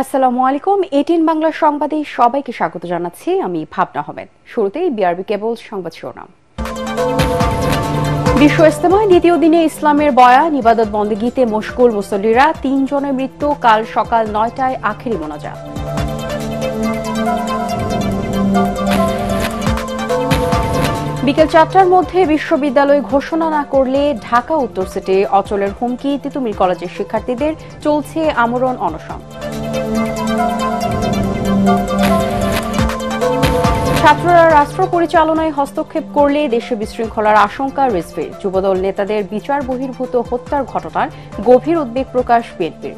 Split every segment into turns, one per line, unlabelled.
আসসালামু আলাইকুম। 18 বাংলা সংবাদে সবাইকে স্বাগত জানাচ্ছি। আমি ভাবনা আহমেদ। শুরুতেই বিআরবি কেবল সংবাদ শিরোনাম। বিশ্ব ইজতেমায় দ্বিতীয় দিনে ইসলামের বয়ান ইবাদত বন্দেগীতে মশগুল মুসল্লিরা। 3 জনের মৃত্যু। কাল সকাল 9টায় আখেরি মোনাজাত। বিকেল 4টার মধ্যে বিশ্ববিদ্যালয় ঘোষণা না করলে ঢাকা উত্তর সিটি অচলের হুমকি। তিতুমির কলেজের শিক্ষার্থীদের। চলছে আমরণ অনশন। ছাত্ররা রাষ্ট্র পরিচালনায় হস্তক্ষেপ করলে দেশে বিশৃঙ্খলার আশঙ্কা রিজভির। যুবদল নেতাদের বিচার বহির্ভূত হত্যার ঘটনার গভীর উদ্বেগ প্রকাশ বিএনপির।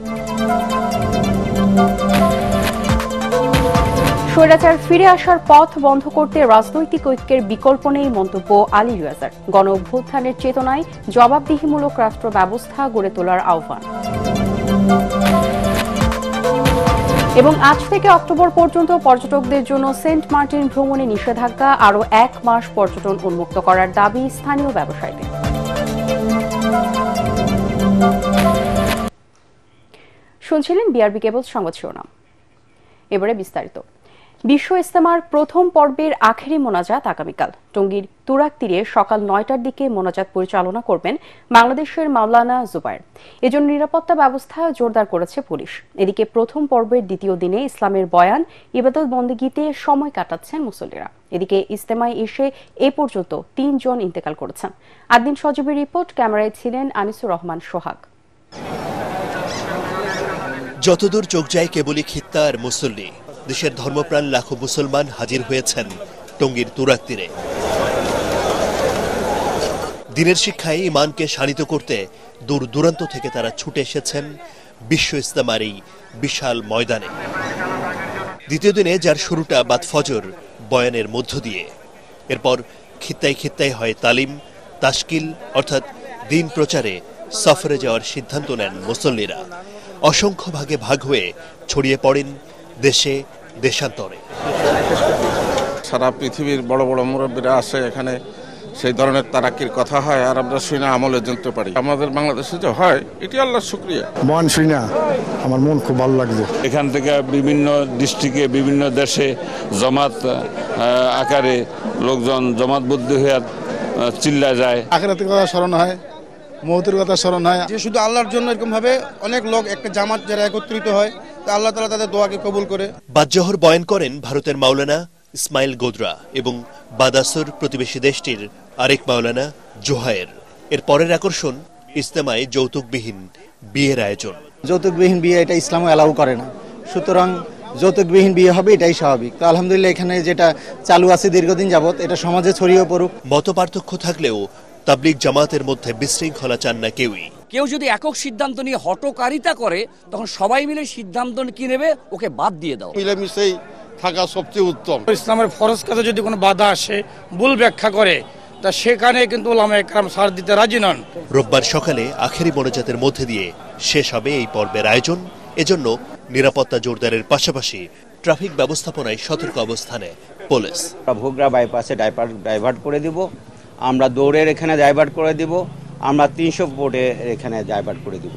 স্বৈরাচার ফিরে আসার পথ বন্ধ করতে রাজনৈতিক ঐক্যের বিকল্প নেই মন্তব্য আলী রিয়াজার। গণ অভ্যুত্থানের চেতনায় জবাবদিহিমূলক রাষ্ট্র ব্যবস্থা গড়ে তোলার আহ্বান। এবং আজ থেকে অক্টোবর পর্যন্ত পর্যটকদের জন্য সেন্ট মার্টিন ভ্রমণে নিষেধাজ্ঞা। আরও 1 মাস পর্যটন উন্মুক্ত করার দাবি স্থানীয় ব্যবসায়ীদের। শুনছিলেন বিআরবি কেবল সংবাদ শিরোনাম। এবারে বিস্তারিত। বিশ্ব ইজতেমার প্রথম পর্বের আখেরি মোনাজাত আগামীকাল। টঙ্গীর তুরাগ তীরে সকাল 9টার দিকে মোনাজাত পরিচালনা করবেন বাংলাদেশের মাওলানা জুবায়ের। এজন্য নিরাপত্তা ব্যবস্থা জোরদার করেছে পুলিশ। এদিকে প্রথম পর্বের দ্বিতীয় দিনে ইসলামের বয়ান ইবাদত বন্দেগীতে সময় কাটাচ্ছেন মুসল্লিরা। এদিকে ইজতেমায় এসে এ পর্যন্ত 3 জন ইন্তেকাল করেছেন। আদিন সজীবের রিপোর্ট। ক্যামেরায় ছিলেন আনিসুর রহমান সোহাগ।
যতদূর চোখ যায় কেবলই খিত্তা আর মুসল্লি। দেশের ধর্মপ্রাণ লাখো মুসলমান হাজির হয়েছেন টঙ্গীর তুরাগ তীরে। দিনের শিক্ষায় ইমানকে শানিত করতে দূর দূরান্ত থেকে তারা ছুটে এসেছেন বিশ্ব ইজতেমার এই বিশাল ময়দানে। দ্বিতীয় দিনে যার শুরুটা বাদ ফজর বয়ানের মধ্য দিয়ে। এরপর খিত্তায় খিত্তায় হয় তালিম, তাশকিল অর্থাৎ দিন প্রচারে সফরে যাওয়ার সিদ্ধান্ত নেন মুসল্লিরা। অসংখ্য ভাগে ভাগ হয়ে ছড়িয়ে পড়েন দেশে দেশান্তরে।
সারা পৃথিবীর বড় বড় মুরব্বীরা আসে এখানে, সেই ধরনের তারাক্কির কথা হয় আর আমরা শুনে আমলে জানতে পারি। আমাদের বাংলাদেশে যে হয় এটি আল্লাহর শুকরিয়া।
বয়ান শুনে আমার মন খুব ভালো লাগছে।
এখান থেকে বিভিন্ন ডিস্ট্রিক্টে বিভিন্ন দেশে জমাত আকারে লোকজন জমাতবদ্ধ হয়ে চিল্লা যায়।
আখিরাতের কথা স্মরণ হয়, মওতের কথা স্মরণ হয়।
যে শুধু আল্লাহর জন্য এরকম ভাবে অনেক লোক একটা জামাত যারা একত্রিত হয়, তা আল্লাহ তাআলা তাদের দোয়াকে কবুল করে।
বাদজোহর বয়ান করেন ভারতের মাওলানা ইসমাইল গোদরা এবং বাদাসুর প্রতিবেশী দেশটির আরেক মাওলানা জোহায়ের। এর পরের আকর্ষণ ইজতেমায় যৌতুকবিহীন বিয়ের আয়োজন।
যৌতুকবিহীন বিয়ে এটা ইসলামে অ্যালাউ করে না, সুতরাং যৌতুকবিহীন বিয়ে হবে এটাই স্বাভাবিক। তো আলহামদুলিল্লাহ এখানে যেটা চালু আছে দীর্ঘদিন যাবত, এটা সমাজে ছড়িয়ে পড়ুক।
মত পার্থক্য থাকলেও তাবলিগ জামাতের মধ্যে বিশৃঙ্খলা চান না কেউই।
কেউ যদি একক সিদ্ধান্ত নিয়ে হটকারিতা করে, তখন সবাই মিলে সিদ্ধান্ত কি নেবে, ওকে বাদ দিয়ে দাও।
মিলেমিশেই থাকা সবচেয়ে উত্তম।
ইসলামের ফরজ কাজে যদি কোনো বাধা আসে, ভুল ব্যাখ্যা করে, তা সেখানে কিন্তু উলামায়ে কেরাম ছাড় দিতে রাজি নন।
রোববার সকালে আখেরি মোনাজাতের মধ্যে দিয়ে শেষ হবে এই পর্বের আয়োজন। এজন্য নিরাপত্তা জোরদারের পাশাপাশি ট্রাফিক ব্যবস্থাপনায় সতর্ক অবস্থানে পুলিশ।
ভোগড়া বাইপাসে ডাইভার্ট করে দিব, আমরা দৌড়ের এখানে ডাইভার্ট করে দিব, আমরা 300 ফুটে এখানে ডাইভার্ট করে দিব।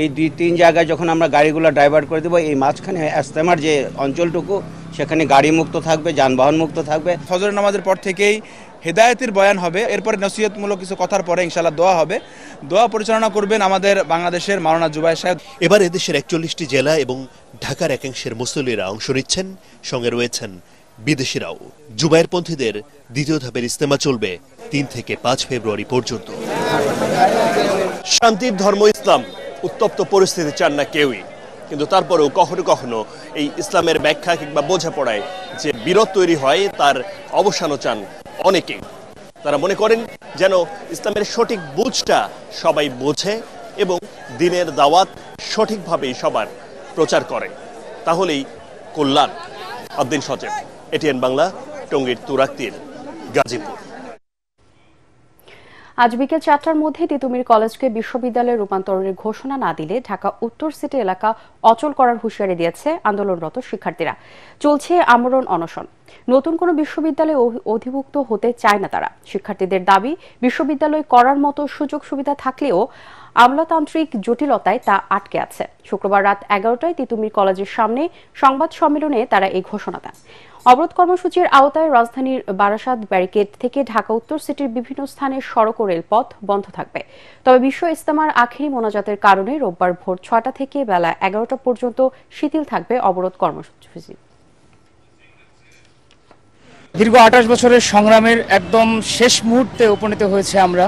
এই 2-3 জায়গায় যখন আমরা গাড়িগুলো ডাইভার্ট করে দিব, এই মাঝখানে ইজতেমার যে অঞ্চলটুকু সেখানে গাড়ি মুক্ত থাকবে, যানবাহন মুক্ত থাকবে।
ফজর নামাজের পর থেকেই হেদায়েতের বয়ান হবে, এরপরে নসিহতমূলক কিছু কথার পরে ইনশাআল্লাহ দোয়া হবে। দোয়া পরিচালনা করবেন আমাদের বাংলাদেশের মাওলানা জুবায়ের সাহেব।
এবারে দেশের 41টি জেলা এবং ঢাকার একাংশের মুসল্লিরা অংশ নিচ্ছেন, সঙ্গে রয়েছেন বিদেশিরাও। জুবায়েরপন্থীদের দ্বিতীয় ধাপের ইজতেমা চলবে 3 থেকে 5 ফেব্রুয়ারি পর্যন্ত। শান্তির ধর্ম ইসলাম, উত্তপ্ত পরিস্থিতি চান না কেউই, কিন্তু তারপরেও কখনো কখনো এই ইসলামের ব্যাখ্যা কিংবা বোঝাপড়ায় যে বিরোধ তৈরি হয়, তার অবসানও চান অনেকেই। তারা মনে করেন যেন ইসলামের সঠিক বুঝটা সবাই বোঝে এবং দিনের দাওয়াত সঠিকভাবেই সবার প্রচার করে, তাহলেই কল্যাণ। আদিন সজীব, এটিএন বাংলা, টঙ্গীর তুরাগ তীর, গাজীপুর।
আজ বিকেল 4টার মধ্যে তিতুমির কলেজকে বিশ্ববিদ্যালয়ে রূপান্তরের ঘোষণা না দিলে ঢাকা উত্তর সিটি এলাকা অচল করার হুঁশিয়ারি দিয়েছে আন্দোলনরত শিক্ষার্থীরা। চলছে আমরণ অনশন। নতুন কোনো বিশ্ববিদ্যালয়ে অধিভুক্ত হতে চায় না তারা। শিক্ষার্থীদের দাবি, বিশ্ববিদ্যালয় করার মতো সুযোগ সুবিধা থাকলেও আমলাতান্ত্রিক জটিলতায় তা আটকে আছে। শুক্রবার রাত 11টায় তিতুমির কলেজের সামনে সংবাদ সম্মেলনে তারা এই ঘোষণা দেন। অবরোধ কর্মসূচির আওতায় রাজধানীর বারাসাত ব্যারিকেড থেকে ঢাকা উত্তর সিটির বিভিন্ন স্থানে সড়ক ও রেলপথ বন্ধ থাকবে। তবে বিশ্ব ইজতেমার আখেরি মোনাজাতের কারণে রোববার ভোর 6টা থেকে বেলা 11টা পর্যন্ত শিথিল থাকবে অবরোধ কর্মসূচি।
দীর্ঘ 28 বছরের সংগ্রামের একদম শেষ মুহূর্তে উপনীত হয়েছে আমরা।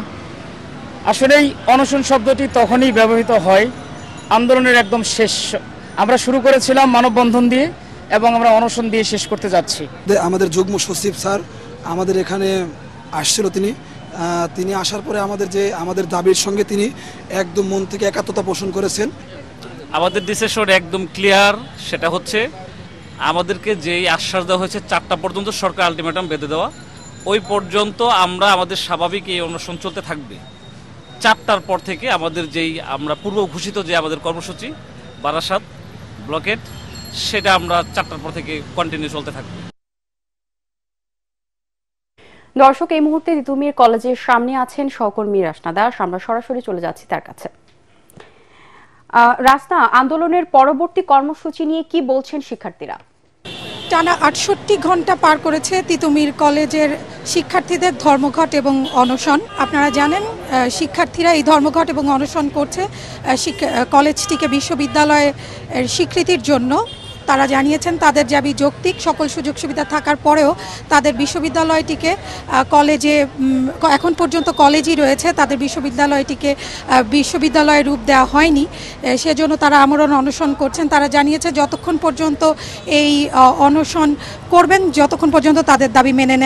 আসলেই অনশন শব্দটি তখনই ব্যবহৃত হয় আন্দোলনের একদম শেষ। আমরা শুরু করেছিলাম মানববন্ধন দিয়ে এবং আমরা অনশন দিয়ে শেষ করতে যাচ্ছি।
আমাদের যুগ্ম সচিব স্যার আমাদের এখানে আসছিল, তিনি আসার পরে আমাদের দাবির সঙ্গে তিনি একদম মন থেকে একাত্মতা পোষণ করেছেন।
আমাদের ডিসিশন একদম ক্লিয়ার, সেটা হচ্ছে আমাদেরকে যেই আশ্বাস দেওয়া হয়েছে 4টা পর্যন্ত সরকার আলটিমেটাম বেঁধে দেওয়া, ওই পর্যন্ত আমাদের স্বাভাবিক এই অনশন চলতে থাকবে। 4টার পর থেকে আমাদের আমরা পূর্ব ঘোষিত যে আমাদের কর্মসূচি বারাসাত ব্লকেট, সেটা আমরা 4টার পর থেকে কন্টিনিউ চলতে থাকবে।
দর্শক, এই মুহূর্তে তিতুমির কলেজের সামনে আছেন সহকর্মী রাসনা দাস। আমরা সরাসরি চলে যাচ্ছি তার কাছে। রাসনা, আন্দোলনের পরবর্তী কর্মসূচি নিয়ে কি বলছেন শিক্ষার্থীরা?
টানা 68 ঘন্টা পার করেছে তিতুমির কলেজের শিক্ষার্থীদের ধর্মঘট এবং অনশন। আপনারা জানেন শিক্ষার্থীরা এই ধর্মঘট এবং অনশন করছে কলেজটিকে বিশ্ববিদ্যালয়ের স্বীকৃতির জন্য। তারা জানিয়েছেন তাদের দাবি যৌক্তিক, সকল সুযোগ সুবিধা থাকার পরেও তাদের বিশ্ববিদ্যালয়টিকে কলেজে এখন পর্যন্ত কলেজই রয়েছে, তাদের বিশ্ববিদ্যালয়টিকে বিশ্ববিদ্যালয়ের রূপ দেওয়া হয়নি। সেজন্য তারা আমরণ অনশন করছেন। তারা জানিয়েছে যতক্ষণ পর্যন্ত এই অনশন করবেন, যতক্ষণ পর্যন্ত তাদের দাবি মেনে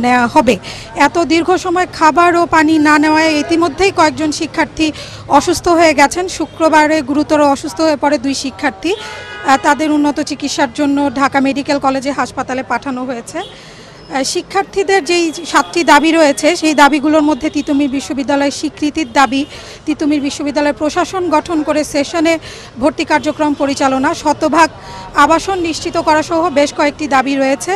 নেওয়া হবে। এত দীর্ঘ সময় খাবার ও পানি না নেওয়ায় ইতিমধ্যেই কয়েকজন শিক্ষার্থী অসুস্থ হয়ে গেছেন। শুক্রবারে গুরুতর অসুস্থ হয়ে পড়ে 2 শিক্ষার্থী। তাদের উন্নত চিকিৎসার জন্য ঢাকা মেডিকেল কলেজে হাসপাতালে পাঠানো হয়েছে। শিক্ষার্থীদের যেই 7টি দাবি রয়েছে সেই দাবিগুলোর মধ্যে তিতুমির বিশ্ববিদ্যালয়ের স্বীকৃতির দাবি, তিতুমির বিশ্ববিদ্যালয়ের প্রশাসন গঠন করে সেশনে ভর্তি কার্যক্রম পরিচালনা, শতভাগ আবাসন নিশ্চিত করা সহ বেশ কয়েকটি দাবি রয়েছে।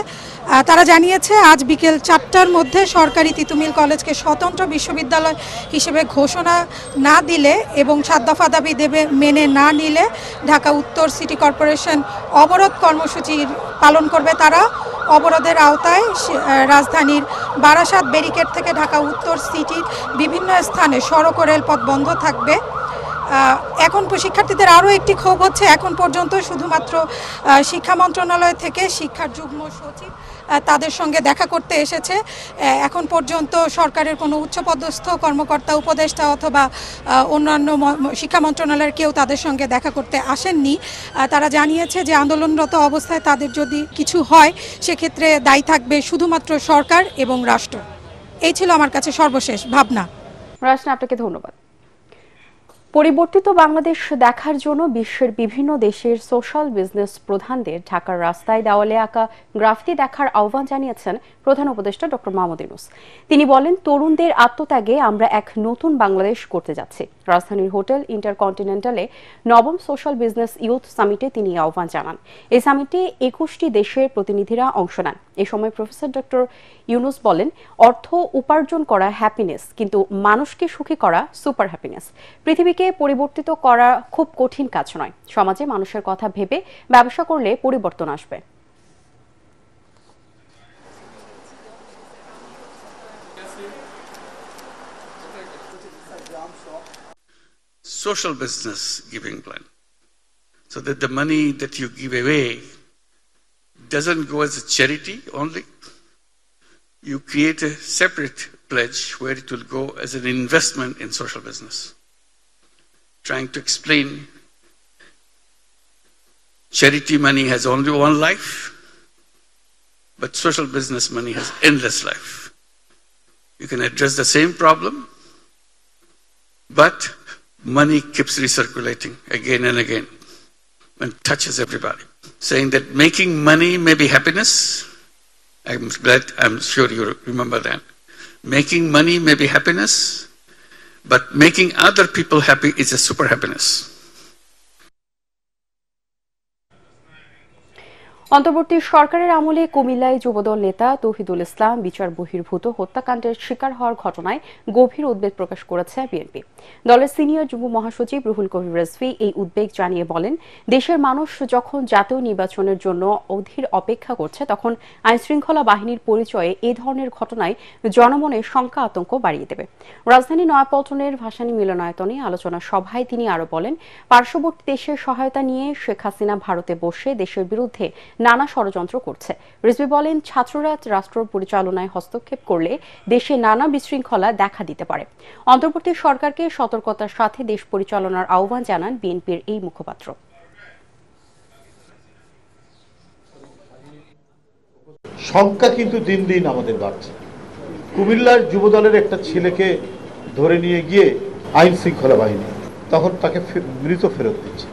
তারা জানিয়েছে আজ বিকেল 4টার মধ্যে সরকারি তিতুমির কলেজকে স্বতন্ত্র বিশ্ববিদ্যালয় হিসেবে ঘোষণা না দিলে এবং 7 দফা দাবি মেনে না নিলে ঢাকা উত্তর সিটি কর্পোরেশন অবরোধ কর্মসূচি পালন করবে। তারা অবরোধের আওতায় রাজধানীর বারাসাত ব্যারিকেড থেকে ঢাকা উত্তর সিটির বিভিন্ন স্থানে সড়ক ও রেলপথ বন্ধ থাকবে। এখন শিক্ষার্থীদের আরও একটি ক্ষোভ হচ্ছে, এখন পর্যন্ত শুধুমাত্র শিক্ষা মন্ত্রণালয় থেকে শিক্ষার যুগ্ম সচিব তাদের সঙ্গে দেখা করতে এসেছে। এখন পর্যন্ত সরকারের কোনো উচ্চপদস্থ কর্মকর্তা, উপদেষ্টা অথবা অন্যান্য শিক্ষা মন্ত্রণালয়ের কেউ তাদের সঙ্গে দেখা করতে আসেননি। তারা জানিয়েছে যে আন্দোলনরত অবস্থায় তাদের যদি কিছু হয় সেক্ষেত্রে দায়ী থাকবে শুধুমাত্র সরকার এবং রাষ্ট্র। এই ছিল আমার কাছে সর্বশেষ ভাবনা।
রাসনা, আপনাকে ধন্যবাদ। পরিবর্তিত বাংলাদেশ দেখার জন্য বিশ্বের বিভিন্ন দেশের সোশ্যাল বিজনেস প্রধানদের ঢাকার রাস্তায় দেওয়ালে আঁকা গ্রাফিতি দেখার আহ্বান জানিয়েছেন প্রধান উপদেষ্টা ডক্টর মোহাম্মদ ইউনূস। তিনি বলেন, তরুণদের আত্মত্যাগে আমরা এক নতুন বাংলাদেশ করতে যাচ্ছি। রাজধানীর হোটেল ইন্টারকন্টিনেন্টালে 9ম সোশ্যাল বিজনেস ইউথ সামিটে তিনি আহ্বান জানান। এই সামিটে 21টি দেশের প্রতিনিধিরা অংশ নেন। এ সময় প্রফেসর ডক্টর ইউনূস বলেন, অর্থ উপার্জন করা হ্যাপিনেস, কিন্তু মানুষকে সুখী করা সুপার হ্যাপিনেস। পৃথিবীকে পরিবর্তিত করা খুব কঠিন কাজ নয়। সমাজে মানুষের কথা ভেবে ব্যবসা করলে পরিবর্তন আসবে।
Social business giving plan, so that the money that you give away doesn't go as a charity only. You create a separate pledge where it will go as an investment in social business. Trying to explain charity money has only one life, but social business money has endless life. You can address the same problem, but money keeps recirculating again and again and touches everybody. Saying that making money may be happiness. I'm sure you remember that. Making money may be happiness, but making other people happy is a super happiness.
অন্তর্বর্তী সরকারের আমলে কুমিল্লায় যুবদল নেতা তৌহিদুল ইসলাম বিচার বহির্ভূত হত্যাকাণ্ডের শিকার হওয়ার ঘটনায় গভীর উদ্বেগ প্রকাশ করেছে বিএনপি। দলের সিনিয়র যুব মহাসচিব রুহুল কবির রিজভী এই উদ্বেগ জানিয়ে বলেন, দেশের মানুষ যখন জাতীয় নির্বাচনের জন্য অধীর অপেক্ষা করছে, তখন আইনশৃঙ্খলা বাহিনীর পরিচয়ে এ ধরনের ঘটনায় জনমনে শঙ্কা আতঙ্ক বাড়িয়ে দেবে। রাজধানী নয়াপল্টনের ভাসানী মিলনায়তনে আলোচনা সভায় তিনি আরো বলেন, পার্শ্ববর্তী দেশের সহায়তা নিয়ে শেখ হাসিনা ভারতে বসে দেশের বিরুদ্ধে নানা ষড়যন্ত্র করছে। রিজভী বলেন, ছাত্ররা রাষ্ট্র পরিচালনায় হস্তক্ষেপ করলে দেশে নানা বিশৃঙ্খলা দেখা দিতে পারে। অন্তর্বর্তী সরকারকে সতর্কতার সাথে দেশ পরিচালনার আহ্বান জানান বিএনপির এই মুখপাত্র।
সংখ্যা কিন্তু দিন দিন আমাদের বাড়ছে। কুমিল্লার যুবদলের একটা ছেলেকে ধরে নিয়ে গিয়ে আইন শৃঙ্খলা বাহিনী তখন তাকে মৃত ফেরত দিচ্ছে।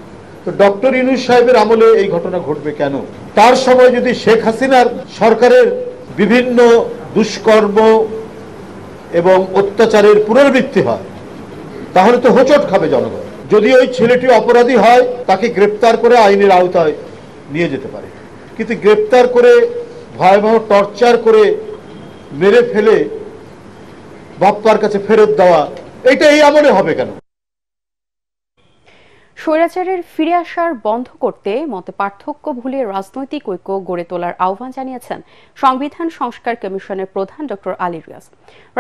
তো ডক্টর ইউনূস সাহেবের আমলে এই ঘটনা ঘটবে কেন? তার সময় যদি শেখ হাসিনার সরকারের বিভিন্ন দুষ্কর্ম এবং অত্যাচারের পুনরাবৃত্তি হয়, তাহলে তো হোঁচট খাবে জনগণ। যদি ওই ছেলেটি অপরাধী হয়, তাকে গ্রেপ্তার করে আইনের আওতায় নিয়ে যেতে পারে, কিন্তু গ্রেপ্তার করে ভয়াবহ টর্চার করে মেরে ফেলে বাপ্পার কাছে ফেরত দেওয়া, এটা এই আমলে হবে কেন?
স্বৈরাচারের ফিরে আসার বন্ধ করতে মতে পার্থক্য ভুলে রাজনৈতিক ঐক্য গড়ে তোলার আহ্বান জানিয়েছেন সংবিধান সংস্কার কমিশনের প্রধান ডক্টর আলী রিয়াজ।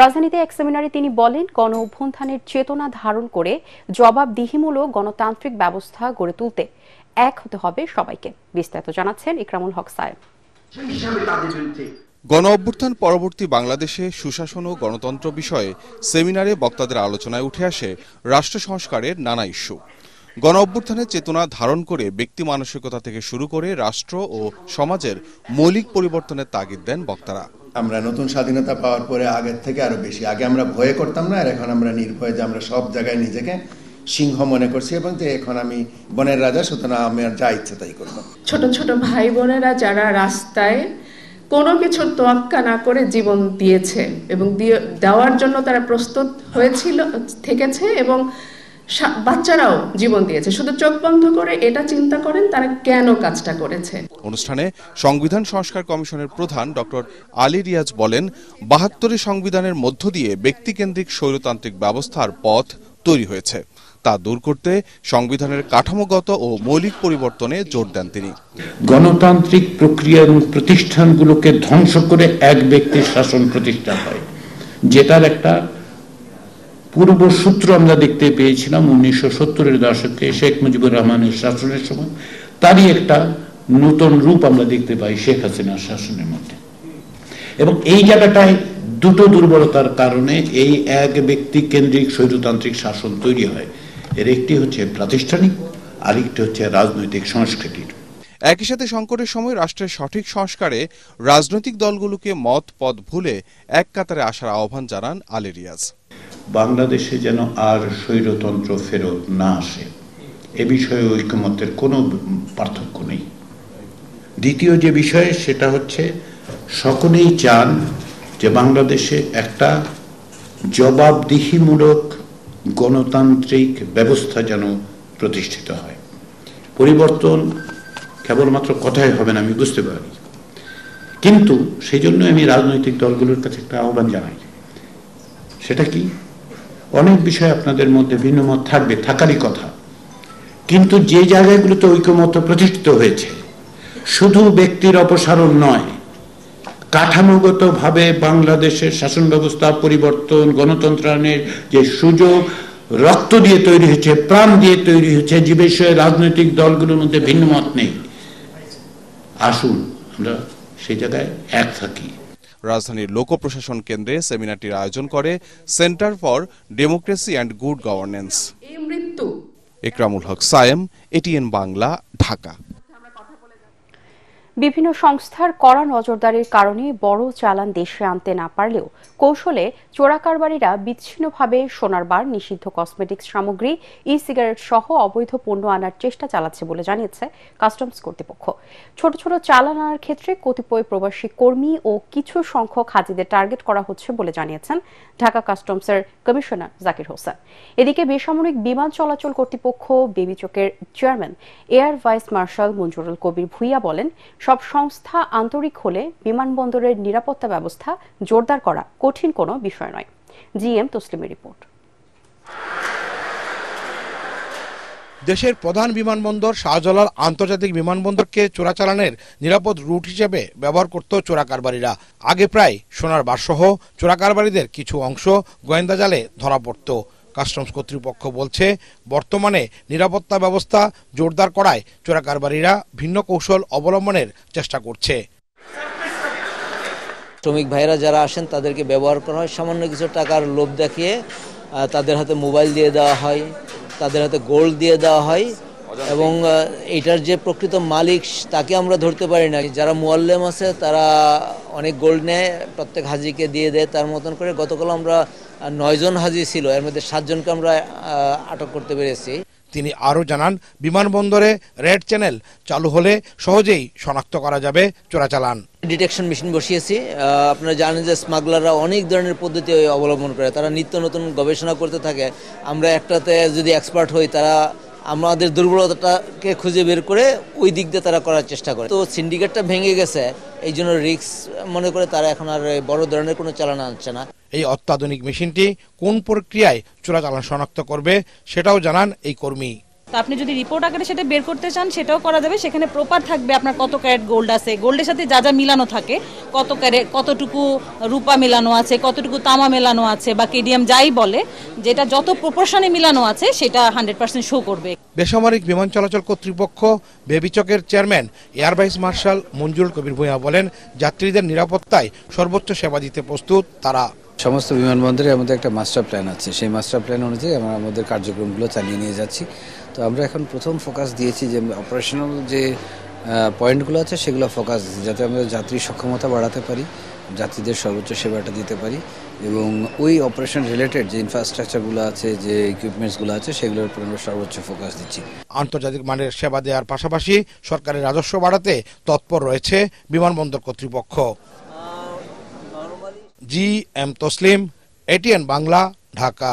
রাজধানীতে এক সেমিনারে তিনি বলেন, গণ অভ্যুত্থানের চেতনা ধারণ করে জবাবদিহিমূলক গণতান্ত্রিক ব্যবস্থা গড়ে তুলতে এক হতে হবে সবাইকে। বিস্তারিত জানাচ্ছেন ইকরামুল হক সায়েম।
গণ অভ্যুত্থান পরবর্তী বাংলাদেশে সুশাসন ও গণতন্ত্র বিষয়ে সেমিনারে বক্তাদের আলোচনায় উঠে আসে রাষ্ট্র সংস্কারের নানা ইস্যু। গণ অভ্যুত্থানের চেতনা ধারণ করে ব্যক্তি মানসিকতা থেকে শুরু করে রাষ্ট্র ও সমাজের মৌলিক পরিবর্তনের তাগিদ দেন বক্তারা।
আমরা নতুন স্বাধীনতা পাওয়ার পরে আগের থেকে আরো বেশি, আগে আমরা ভয়ে করতাম না, আর এখন আমরা নির্ভয়ে, যে আমরা সব জায়গায় নিজেকে সিংহ মনে করছি, এবং এখন আমি বনের রাজা, সুতরাং আমি আর যা ইচ্ছে তাই করব।
ছোট ছোট ভাই বোনেরা যারা রাস্তায় কোনো কিছুর তোয়াক্কা না করে জীবন দিয়েছে এবং দেওয়ার জন্য তারা প্রস্তুত হয়েছিল থেকেছে, এবং বাচ্চারাও জীবন দিয়েছে, শুধু চোখ বন্ধ করে এটা চিন্তা করেন তারা কেন কাজটা করেছে।
অনুষ্ঠানে সংবিধান সংস্কার কমিশনের প্রধান ডক্টর আলী রিয়াজ বলেন, ৭২ সংবিধানের মধ্য দিয়ে ব্যক্তিকেন্দ্রিক স্বৈরতান্ত্রিক ব্যবস্থার পথ তৈরি হয়েছে, তা দূর করতে সংবিধানের কাঠামোগত ও মৌলিক পরিবর্তনে জোর দেন তিনি।
গণতান্ত্রিক প্রক্রিয়া এবং প্রতিষ্ঠানগুলোকে ধ্বংস করে এক ব্যক্তির শাসন প্রতিষ্ঠা হয়, যেটার একটা পূর্বসূত্র আমরা দেখতে পেয়েছিলাম 1970-এর দশকে শেখ মুজিবুর রহমানের শাসনের সময়। তারই একটা নতুন রূপ আমরা দেখতে পাই শেখ হাসিনার শাসনের মধ্যে। এবং এই জায়গাটায় দুটো দুর্বলতার কারণে এই এক ব্যক্তি কেন্দ্রিক স্বৈরতান্ত্রিক শাসন তৈরি হয়। এর একটি হচ্ছে প্রাতিষ্ঠানিক, আরেকটি হচ্ছে রাজনৈতিক সংস্কৃতির।
একই সাথে সংকটের সময় রাষ্ট্রের সঠিক সংস্কারে রাজনৈতিক দলগুলোকে মত পথ ভুলে এক কাতারে আসার আহ্বান জানান আলী রিয়াজ।
বাংলাদেশে যেন আর স্বৈরতন্ত্র ফেরত না আসে, এ বিষয়ে ঐকমত্যের কোনো পার্থক্য নেই। দ্বিতীয় যে বিষয়, সেটা হচ্ছে সকলেই চান যে বাংলাদেশে একটা জবাবদিহিমূলক গণতান্ত্রিক ব্যবস্থা যেন প্রতিষ্ঠিত হয়। পরিবর্তন কেবলমাত্র কথাই হবে না, আমি বুঝতে পারি, কিন্তু সেই জন্য আমি রাজনৈতিক দলগুলোর কাছে একটা আহ্বান জানাই। সেটা কি, অনেক বিষয় আপনাদের মধ্যে ভিন্নমত থাকবে, থাকারই কথা, কিন্তু যে জায়গাগুলোতে ঐকমত্য প্রতিষ্ঠিত হয়েছে, শুধু ব্যক্তির অপসারণ নয়, কাঠামোগতভাবে বাংলাদেশের শাসন ব্যবস্থা পরিবর্তন, গণতন্ত্রায়নের যে সুযোগ রক্ত দিয়ে তৈরি হয়েছে, প্রাণ দিয়ে তৈরি হয়েছে, যে বিষয়ে রাজনৈতিক দলগুলোর মধ্যে ভিন্নমত নেই, আসুন আমরা সেই জায়গায় এক থাকি।
রাজধানীর লোক প্রশাসন কেন্দ্রে সেমিনারটির আয়োজন করে centre for democracy and good governance. Ikramul Haque Sayem, ATN Bangla, Dhaka.
বিভিন্ন সংস্থার কড়া নজরদারির কারণে বড় চালান দেশে আনতে না পারলেও কৌশলে চোরাকারবারীরা বিচ্ছিন্নভাবে সোনার বার, নিষিদ্ধ কসমেটিক্স সামগ্রী, ই সিগারেট সহ অবৈধ পণ্য আনার চেষ্টা চালাচ্ছে বলে জানিয়েছে কাস্টমস কর্তৃপক্ষ। ছোট ছোট চালান আনার ক্ষেত্রে কতিপয় প্রবাসী কর্মী ও কিছু সংখ্যক হাজিদের টার্গেট করা হচ্ছে বলে জানিয়েছেন ঢাকা কাস্টমসের কমিশনার জাকির হোসেন। এদিকে বেসামরিক বিমান চলাচল কর্তৃপক্ষ বেবিচকের chairman air vice marshal Manjurul Kabir Bhuiyan বলেন, সব সংস্থা আন্তরিক হলে বিমানবন্দরের নিরাপত্তা ব্যবস্থা জোরদার করা কঠিন কোনো বিষয় নয়। জিএম তসলিমের রিপোর্ট।
দেশের প্রধান বিমানবন্দর শাহজালাল আন্তর্জাতিক বিমানবন্দরকে চোরাচালানের নিরাপদ রুট হিসেবে ব্যবহার করত চোরাকারবারিরা। আগে প্রায় সোনার বারসহ চোরাকারবারিদের কিছু অংশ গোয়েন্দা জালে ধরা পড়ত। কাস্টমস কর্তৃপক্ষ বলছে, বর্তমানে নিরাপত্তা ব্যবস্থা জোরদার করায় চোরাকারবারিরা ভিন্ন কৌশল অবলম্বনের চেষ্টা করছে।
শ্রমিক ভাইরা যারা আসেন তাদেরকে ব্যবহার করা হয়, সামান্য কিছু টাকার লোভ দেখিয়ে তাদের হাতে মোবাইল দিয়ে দেওয়া হয়, তাদের হাতে গোল্ড দিয়ে দেওয়া হয় এবং এটার যে প্রকৃত মালিক তাকে আমরা ধরতে পারি না। যারা মুআল্লেম আছে তারা অনেক গোল্ড নেয়, প্রত্যেক হাজিকে দিয়ে দেয় তার মতন করে। গতকাল আমরা 9 জন হাজি ছিল, এর মধ্যে 7 জনকে আমরা আটক করতে পেরেছি।
তিনি আরও জানান, বিমানবন্দরে রেড চ্যানেল চালু হলে সহজেই শনাক্ত করা যাবে চোরাচালান।
ডিটেকশন মেশিন বসিয়েছি। আপনারা জানেন যে স্মাগলাররা অনেক ধরনের পদ্ধতি অবলম্বন করে, তারা নিত্য নতুন গবেষণা করতে থাকে। আমরা একটাতে যদি এক্সপার্ট হই, তারা আমাদের দুর্বলতাটাকে খুঁজে বের করে ওই দিক দিয়ে তারা করার চেষ্টা করে। তো সিন্ডিকেটটা ভেঙে গেছে, এই জন্য রিস্ক মনে করে তারা এখন আর বড় ধরনের কোনো চালান আনছে না।
এই অত্যাধুনিক মেশিনটি কোন প্রক্রিয়ায় চোরাচালান শনাক্ত করবে সেটাও জানান এই কর্মী।
তো আপনি যদি রিপোর্ট আকারে সেটা বের করতে চান সেটাও করা যাবে। সেখানে প্রপার থাকবে আপনার কত ক্যারেট গোল্ড আছে, গোল্ডের সাথে যা যা মিলানো থাকে, কত ক্যারেট, কতটুকু রূপা মেলানো আছে, কতটুকু তামা মেলানো আছে বা কেডিএম যাই বলে, যেটা যত প্রপোর্শনে মিলানো আছে সেটা 100% শো করবে।
বেসামরিক বিমান চলাচল কর্তৃপক্ষ বেবিচকের chairman air vice marshal Manjurul Kabir Bhuiyan বলেন, যাত্রীদের নিরাপত্তায় সর্বোচ্চ সেবা দিতে প্রস্তুত তারা।
সমস্ত বিমানবন্দরে আমাদের একটা মাস্টার প্ল্যান আছে, সেই মাস্টার প্ল্যান অনুযায়ী আমরা আমাদের কার্যক্রমগুলো চালিয়ে নিয়ে যাচ্ছি। তো আমরা এখন প্রথম ফোকাস দিয়েছি যে অপারেশনাল যে পয়েন্টগুলো আছে সেগুলো ফোকাস দিচ্ছি, যাতে আমরা যাত্রী সক্ষমতা বাড়াতে পারি, যাত্রীদের সর্বোচ্চ সেবাটা দিতে পারি এবং ওই অপারেশন রিলেটেড যে ইনফ্রাস্ট্রাকচারগুলো আছে, যে ইকুইপমেন্টসগুলো আছে সেগুলোর উপর আমরা সর্বোচ্চ ফোকাস দিচ্ছি।
আন্তর্জাতিক মানের সেবা দেওয়ার পাশাপাশি সরকারের রাজস্ব বাড়াতে তৎপর রয়েছে বিমানবন্দর কর্তৃপক্ষ। GM Taslim, ATN Bangla, Dhaka.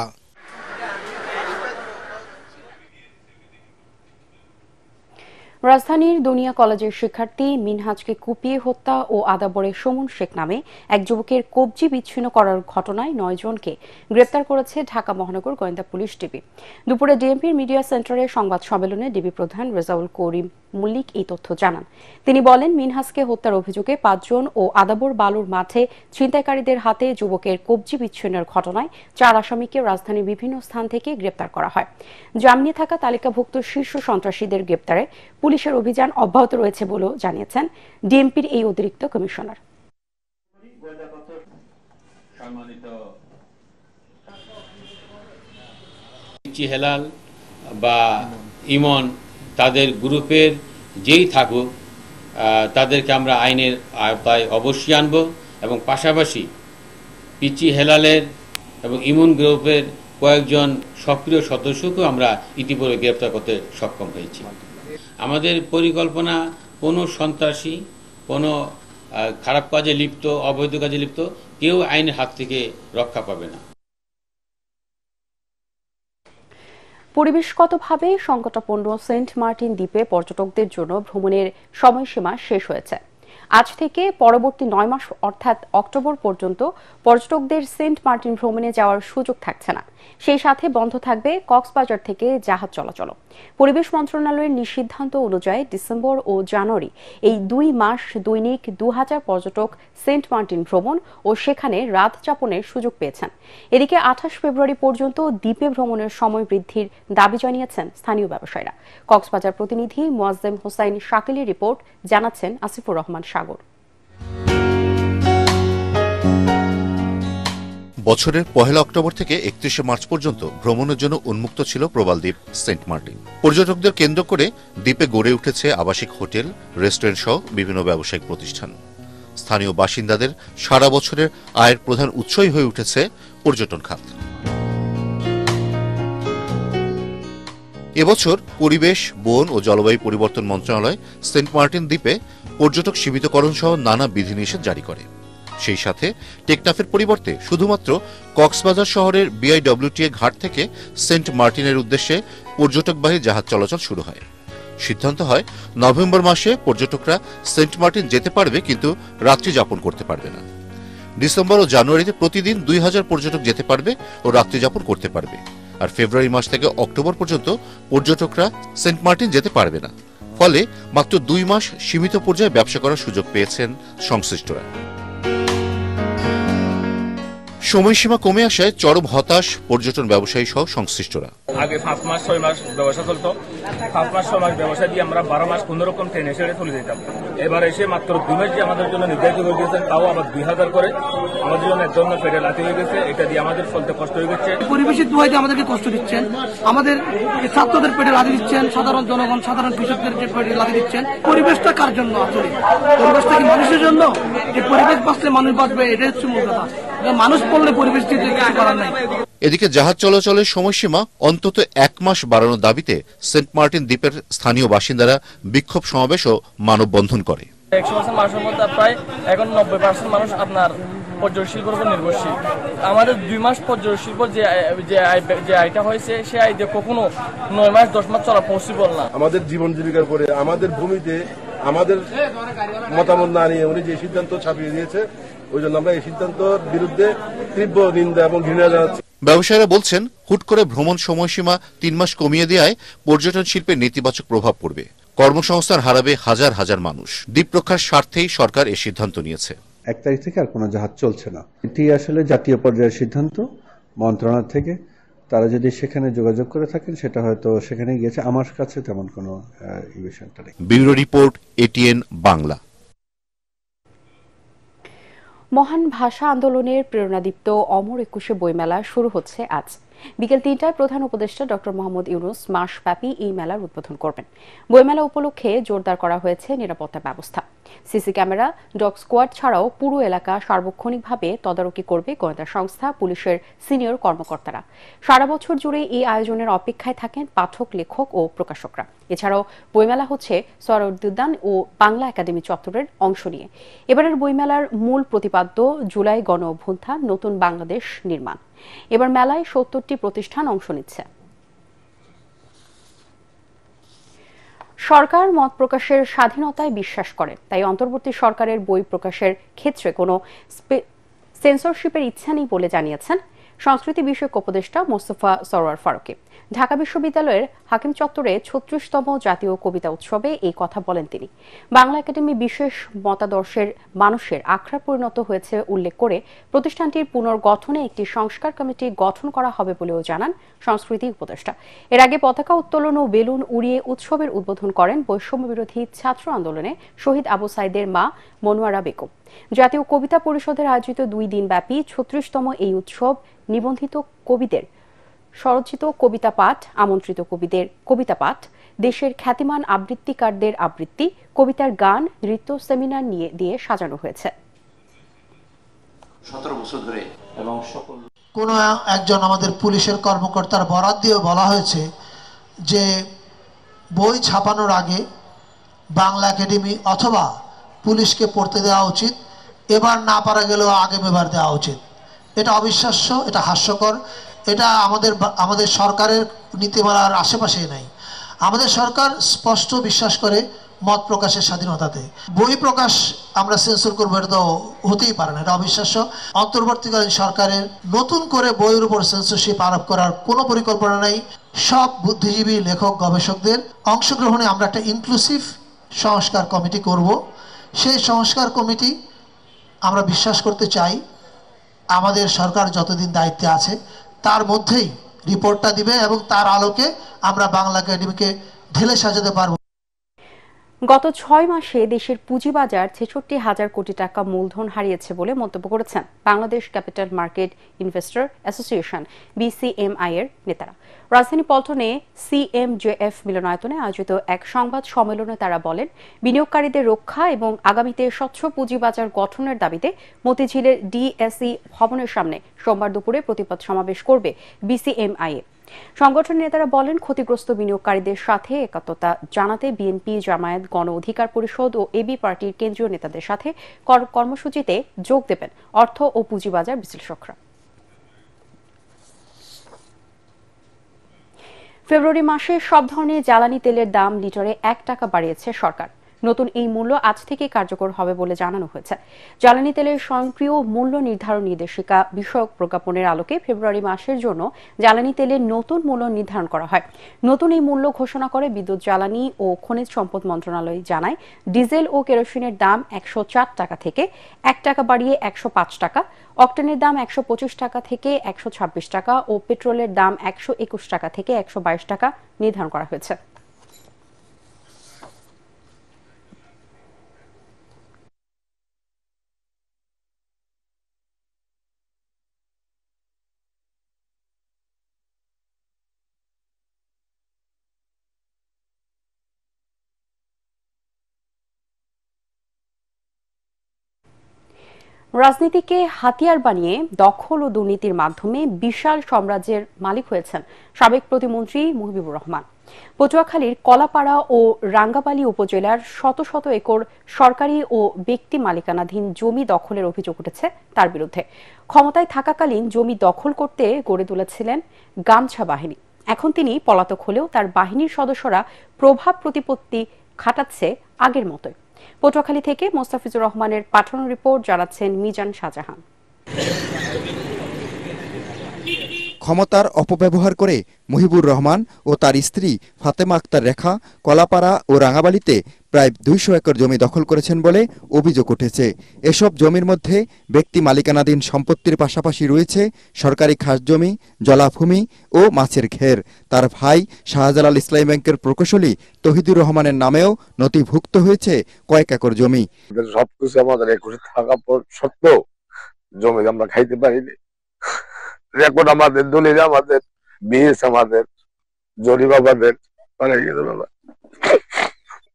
রাজধানীর দুনিয়া কলেজের শিক্ষার্থী মিনহাজকে কুপিয়ে হত্যা ও আদাবরে সুমন শেখ নামে এক যুবকের কবজি বিচ্ছিন্ন করার ঘটনায় 9 জনকে গ্রেপ্তার করেছে ঢাকা মহানগর গোয়েন্দা পুলিশ ডিবি। দুপুরে ডিএমপির মিডিয়া সেন্টারে সংবাদ সম্মেলনে ডিবি প্রধান রেজাউল করিম মল্লিক এই তথ্য জানান। তিনি বলেন, মিনহাজকে হত্যার অভিযোগে 5 জন ও আদাবর বালুর মাঠে ছিনতাইকারীদের হাতে যুবকের কবজি বিচ্ছিন্নের ঘটনায় 4 আসামিকে রাজধানীর বিভিন্ন স্থান থেকে গ্রেপ্তার করা হয়। জামিনে থাকা তালিকাভুক্ত শীর্ষ সন্ত্রাসীদের গ্রেপ্তারে পুলিশের অভিযান অব্যাহত রয়েছে বলেও জানিয়েছেন ডিএমপির এই অতিরিক্ত কমিশনার।
হেলাল বা ইমন তাদের গ্রুপের যেই থাকুক তাদেরকে আমরা আইনের আওতায় অবশ্যই আনব এবং পাশাপাশি পিচি হেলালের এবং ইমন গ্রুপের কয়েকজন সক্রিয় সদস্যকেও আমরা ইতিপূর্বে গ্রেপ্তার করতে সক্ষম হয়েছি। আমাদের পরিকল্পনা কোনো সন্ত্রাসী, কোনো খারাপ কাজে লিপ্ত, অবৈধ কাজে লিপ্ত কেউ আইনের হাত থেকে রক্ষা পাবে না।
পরিবেশগতভাবে সংকটাপন্ন সেন্ট মার্টিন দ্বীপে পর্যটকদের জন্য ভ্রমণের সময়সীমা শেষ হয়েছে। আজ থেকে পরবর্তী 9 মাস অর্থাৎ অক্টোবর পর্যন্ত পর্যটকদের সেন্ট মার্টিন ভ্রমণে যাওয়ার সুযোগ থাকছে না। সেই সাথে বন্ধ থাকবে কক্সবাজার থেকে জাহাজ চলাচল। পরিবেশ মন্ত্রণালয়ের নিষিদ্ধান্ত অনুযায়ী ডিসেম্বর ও জানুয়ারি এই 2 মাস দৈনিক 2000 পর্যটক সেন্ট মার্টিন ভ্রমণ ও সেখানে রাত যাপনের সুযোগ পেয়েছেন। এদিকে 28 ফেব্রুয়ারি পর্যন্ত দ্বীপে ভ্রমণের সময় বৃদ্ধির দাবি জানিয়েছেন স্থানীয় ব্যবসায়ীরা। কক্সবাজার প্রতিনিধি মোয়াজ্জেম হোসাইন শাকিলের রিপোর্ট, জানাচ্ছেন আসিফুর রহমান সাগর।
বছরের 1 অক্টোবর থেকে 31 মার্চ পর্যন্ত ভ্রমণের জন্য উন্মুক্ত ছিল প্রবাল দ্বীপ সেন্ট মার্টিন। পর্যটকদের কেন্দ্র করে দ্বীপে গড়ে উঠেছে আবাসিক হোটেল, রেস্টুরেন্ট সহ বিভিন্ন ব্যবসায়িক প্রতিষ্ঠান। স্থানীয় বাসিন্দাদের সারা বছরের আয়ের প্রধান উৎসই হয়ে উঠেছে পর্যটন খাত। এবছর পরিবেশ, বন ও জলবায়ু পরিবর্তন মন্ত্রণালয় সেন্ট মার্টিন দ্বীপে পর্যটক সীমিতকরণ সহ নানা বিধিনিষেধ জারি করে। সেই সাথে টেকনাফের পরিবর্তে শুধুমাত্র কক্সবাজার শহরের বিআইডব্লিউটিএ ঘাট থেকে সেন্ট মার্টিনের উদ্দেশ্যে পর্যটকবাহী জাহাজ চলাচল শুরু হয়। সিদ্ধান্ত হয় নভেম্বর মাসে পর্যটকরা সেন্ট মার্টিন যেতে পারবে, কিন্তু রাত্রি যাপন করতে পারবে না। ডিসেম্বর ও জানুয়ারিতে প্রতিদিন 2000 পর্যটক যেতে পারবে ও রাত্রি যাপন করতে পারবে। আর ফেব্রুয়ারি মাস থেকে অক্টোবর পর্যন্ত পর্যটকরা সেন্ট মার্টিন যেতে পারবে না। ফলে মাত্র 2 মাস সীমিত পর্যায়ে ব্যবসা করার সুযোগ পেয়েছেন সংশ্লিষ্টরা। সময়সীমা কমে আসায় চরম হতাশ পর্যটন ব্যবসায়ী সহ সংশ্লিষ্টরা।
আগে 5 মাস 6 মাস ব্যবসা চলতো, 5 মাস 6 মাস ব্যবসা দিয়ে আমরা 12 মাস কোন রকম ট্রেনে ছেড়ে চলে যেতাম। এবার এসে মাত্র 2 মাস যে আমাদের জন্য নির্ধারিত হয়ে গেছে, তাও আবার 2000 করে আমাদের জন্য একজন পেটে লাথি হয়ে গেছে। এটা দিয়ে আমাদের চলতে কষ্ট হয়ে গেছে।
পরিবেশের দোহাই দিয়ে আমাদেরকে কষ্ট দিচ্ছেন, আমাদের ছাত্রদের পেটে লাথি দিচ্ছেন, সাধারণ জনগণ সাধারণ কৃষকদের পেটে লাথি দিচ্ছেন। পরিবেশটা কার জন্য? আসলে পরিবেশটা কি মানুষের জন্য? যে পরিবেশ বাঁচলে মানুষ বাঁচবে, এটাই হচ্ছে মূল কথা। মানুষ পড়লে পরিবেশ কিছু করার নাই।
এদিকে জাহাজ চলাচলের সময়সীমা অন্তত 1 মাস বাড়ানোর দাবিতে সেন্ট মার্টিন দ্বীপের স্থানীয় বাসিন্দারা বিক্ষোভ সমাবেশ ও মানববন্ধন করে।
100% মানুষের মধ্যে প্রায় এখন 90% মানুষ আপনার পর্যটন শিল্পের উপর নির্ভরশীল। আমাদের 2 মাস পর্যটন শিল্প যে আয়টা হয়েছে, সে আয় দিয়ে কখনো 9 মাস 10 মাস চলা পসিবল না।
আমাদের জীবন জীবিকার পরে আমাদের ভূমিতে আমাদের মতামত না নিয়ে উনি যে সিদ্ধান্ত ছাপিয়ে দিয়েছে, ওই জন্য আমরা এই সিদ্ধান্তের বিরুদ্ধে তীব্র নিন্দা এবং ঘৃণা জানাচ্ছি।
ব্যবসায়ীরা বলছেন, হুট করে ভ্রমণ সময়সীমা 3 মাস কমিয়ে দেওয়ায় পর্যটন শিল্পে নেতিবাচক প্রভাব পড়বে। কর্মসংস্থান হারাবে হাজার হাজার মানুষ। দ্বীপ রক্ষার স্বার্থেই সরকার এই সিদ্ধান্ত নিয়েছে।
1 তারিখ থেকে আর কোনো জাহাজ চলছে না। এটি আসলে জাতীয় পর্যায়ের সিদ্ধান্ত মন্ত্রণালয় থেকে। তারা যদি সেখানে যোগাযোগ করে থাকেন, সেটা হয়তো সেখানে গিয়েছে। আমার কাছে তেমন কোনো বিষয়টা নেই।
Bureau report, ATN Bangla.
মহান ভাষা আন্দোলনের প্রেরণাদীপ্ত অমর একুশে বইমেলা শুরু হচ্ছে আজ। বিকেল 3টায় প্রধান উপদেষ্টা ডক্টর মোহাম্মদ ইউনূস মাসব্যাপী এই মেলার উদ্বোধন করবেন। বইমেলা উপলক্ষে জোরদার করা হয়েছে নিরাপত্তা ব্যবস্থা। সিসি ক্যামেরা, ডগ স্কোয়াড ছাড়াও পুরো এলাকা সার্বক্ষণিকভাবে তদারকি করবে গোয়েন্দা সংস্থা, পুলিশের সিনিয়র কর্মকর্তারা। সারা বছর জুড়ে এই আয়োজনের অপেক্ষায় থাকেন পাঠক, লেখক ও প্রকাশকরা। এছাড়াও বইমেলা হচ্ছে সোহরাওয়ার্দী ও বাংলা একাডেমি চত্বরের অংশ নিয়ে। এবারের বইমেলার মূল প্রতিপাদ্য জুলাই গণ অভ্যুত্থান, নতুন বাংলাদেশ নির্মাণ। এবার মেলায় 70টি প্রতিষ্ঠান অংশ নিচ্ছে। সরকার মত প্রকাশের স্বাধীনতায় বিশ্বাস করে, তাই অন্তর্বর্তী সরকারের বই প্রকাশের ক্ষেত্রে কোনো সেন্সরশিপের ইচ্ছা নেই বলে জানিয়েছেন সংস্কৃতি বিষয়ক উপদেষ্টা মোস্তফা সরোয়ার ফারুকী। ঢাকা বিশ্ববিদ্যালয়ের হাকিম চত্বরে 36তম জাতীয় কবিতা উৎসবে এই কথা বলেন তিনি। বাংলা একাডেমি বিশেষ মতাদর্শের মানুষের আখড়া পরিণত হয়েছে উল্লেখ করে প্রতিষ্ঠানটির পুনর্গঠনে একটি সংস্কার কমিটি গঠন করা হবে বলেও জানান সংস্কৃতি উপদেষ্টা। এর আগে পতাকা উত্তোলন ও বেলুন উড়িয়ে উৎসবের উদ্বোধন করেন বৈষম্য বিরোধী ছাত্র আন্দোলনে শহীদ আবু সাইদের মা মনোয়ারা বেগম। জাতীয় কবিতা পরিষদের আয়োজিত 2 দিনব্যাপী 36তম এই উৎসব নিবন্ধিত কবিদের স্বরচিত কবিতা পাঠ, আমন্ত্রিত কবিদের কবিতা পাঠ, দেশের খ্যাতিমান আবৃত্তিকারদের আবৃত্তি, কবিতার গান, নৃত্য, সেমিনার দিয়ে সাজানো হয়েছে।
17 বছর ধরে এবং সকল
কোন একজন আমাদের পুলিশের কর্মকর্তার বরাত দিয়ে বলা হয়েছে যে বই ছাপানোর আগে বাংলা একাডেমি অথবা পুলিশকে পড়তে দেওয়া উচিত, এবার না পারা গেলেও আগামীবার দেওয়া উচিত। এটা অবিশ্বাস্য, এটা হাস্যকর। এটা আমাদের সরকারের নীতিমালার আশেপাশে নাই। আমাদের সরকার স্পষ্ট বিশ্বাস করে মত প্রকাশের স্বাধীনতাতে। বই প্রকাশ আমরা সেন্সর করবো, এটা তো হতেই পারে না, এটা অবিশ্বাস্য। অন্তর্বর্তীকালীন সরকারের নতুন করে বইয়ের উপর সেন্সরশিপ আরোপ করার কোনো পরিকল্পনা নেই। সব বুদ্ধিজীবী, লেখক, গবেষকদের অংশগ্রহণে আমরা একটা ইনক্লুসিভ সংস্কার কমিটি করব। সেই সংস্কার কমিটি আমরা বিশ্বাস করতে চাই আমাদের সরকার যতদিন দায়িত্বে আছে তার মধ্যেই রিপোর্টটা দিবে এবং তার আলোকে আমরা বাংলা একাডেমিকে ঢেলে সাজাতে পারব।
গত 6 মাসে দেশের পুঁজিবাজার ৬৬,০০০ কোটি টাকা মূলধন হারিয়েছে বলে মন্তব্য করেছেন Bangladesh capital market investor association BCMI এর নেতারা। রাজধানী পল্টনে CMJF মিলনায়তনে আয়োজিত এক সংবাদ সম্মেলনে তারা বলেন, বিনিয়োগকারীদের রক্ষা এবং আগামীতে স্বচ্ছ পুঁজিবাজার গঠনের দাবিতে মতিঝিলের DSE ভবনের সামনে সোমবার দুপুরে প্রতিবাদ সমাবেশ করবে BCMI। সংগঠনের নেতারা বলেন, ক্ষতিগ্রস্ত বিনিয়োগকারীদের সাথে একাত্মতা জানাতে বিএনপি, জামায়াত, গণ অধিকার পরিষদ ও এবি পার্টির কেন্দ্রীয় নেতাদের সাথে কর্মসূচিতে যোগ দেবেন অর্থ ও পুঁজিবাজার বিশ্লেষকরা। ফেব্রুয়ারি মাসে সব ধরনের জ্বালানি তেলের দাম লিটারে 1 টাকা বাড়িয়েছে সরকার। নতুন এই মূল্য আজ থেকে কার্যকর হবে বলে জানানো হয়েছে। জ্বালানি তেলের স্বয়ংক্রিয় মূল্য নির্ধারণ নির্দেশিকা বিষয়ক প্রজ্ঞাপনের আলোকে ফেব্রুয়ারি মাসের জন্য জ্বালানি তেলের নতুন মূল্য নির্ধারণ করা হয়। নতুন এই মূল্য ঘোষণা করে বিদ্যুৎ, জ্বালানি ও খনিজ সম্পদ মন্ত্রণালয় জানায়, ডিজেল ও কেরোসিনের দাম 104 টাকা থেকে 1 টাকা বাড়িয়ে 105 টাকা, অক্টেনের দাম 125 টাকা থেকে 126 টাকা ও পেট্রোলের দাম 121 টাকা থেকে 122 টাকা নির্ধারণ করা হয়েছে। রাজনীতিকে হাতিয়ার বানিয়ে দখল ও দুর্নীতির মাধ্যমে বিশাল সাম্রাজ্যের মালিক হয়েছেন সাবেক প্রতিমন্ত্রী মুহিবুর রহমান। পটুয়াখালীর কলাপাড়া ও রাঙ্গাবালী উপজেলার শত শত একর সরকারি ও ব্যক্তি মালিকানাধীন জমি দখলের অভিযোগ উঠেছে তার বিরুদ্ধে। ক্ষমতায় থাকাকালীন জমি দখল করতে গড়ে তুলেছিলেন গামছা বাহিনী। এখন তিনি পলাতক হলেও তার বাহিনীর সদস্যরা প্রভাব প্রতিপত্তি খাটাচ্ছে আগের মতোই। পটুয়াখালী থেকে মোস্তাফিজুর রহমানের পাঠানো রিপোর্ট, জানাচ্ছেন মিজান শাহজাহান।
ক্ষমতার অপব্যবহার করে মুহিবুর রহমান ও তার স্ত্রী ফাতেমা আক্তার রেখা কলাপাড়া ও রাঙাবালিতে প্রায় 200 একর জমি দখল করেছেন বলে অভিযোগ উঠেছে। এসব জমির মধ্যে ব্যক্তি মালিকানাধীন সম্পত্তির পাশাপাশি রয়েছে সরকারি খাস জমি, জলাভূমি ও মাছের ঘের। তার ভাই শাহজালাল ইসলামী ব্যাংকের প্রকৌশলী তহিদুর রহমানের নামেও নথিভুক্ত হয়েছে কয়েক একর জমি।
সবকিছু আমাদের একুশে থাকা সত্ত্বেও জমি আমরা খাইতে পারিনি। রেকর্ড আমাদের, দলিল আমাদের, বিএস আমাদের, জরিপ আমাদের, অনেক কিছু। বাবা